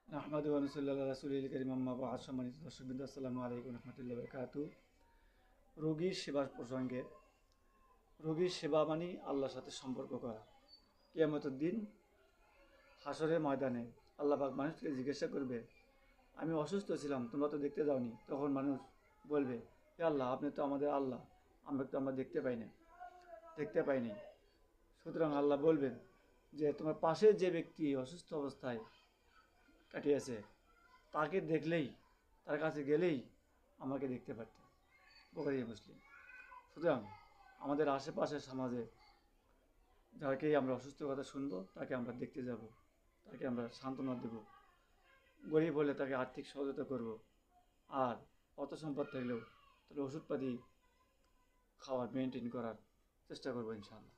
আহমদু ওয়া নুসাল্লি আলা রাসূলিল কারীম আম্মা বা'দ। সম্মানিত দর্শকবৃন্দ, আসসালামু আলাইকুম ওয়া রাহমাতুল্লাহি ওয়া বারাকাতুহু। রোগীর সেবা প্রসঙ্গে, রোগীর সেবা মানে আল্লাহর সাথে সম্পর্ক করা। কিয়ামতের দিন হাসরের ময়দানে আল্লাহ পাক মানুষকে জিজ্ঞাসা করবে, আমি অসুস্থ ছিলাম, তোমরা তো দেখতে যাওনি। তখন মানুষ বলবে, হে আল্লাহ, আপনি তো আমাদের আল্লাহ, আমরা দেখতে পাইনি। সুতরাং আল্লাহ বলবেন যে তোমার পাশে যে ব্যক্তি অসুস্থ অবস্থায় কাটিয়েছে, তাকে দেখলেই, তার কাছে গেলেই আমাকে দেখতে পারতে। বুখারী মুসলিম। সুতরাং আমাদের আশেপাশের সমাজে যাকেই আমরা অসুস্থ কথা শুনবো, তাকে আমরা দেখতে যাব, তাকে আমরা সান্ত্বনা দেব, গরিব হলে তাকে আর্থিক সহযোগিতা করব, আর অর্থ সম্পদ থাকলেও তাহলে ওষুধপাতি খাওয়ার মেনটেন করার চেষ্টা করবো ইনশাআল্লাহ।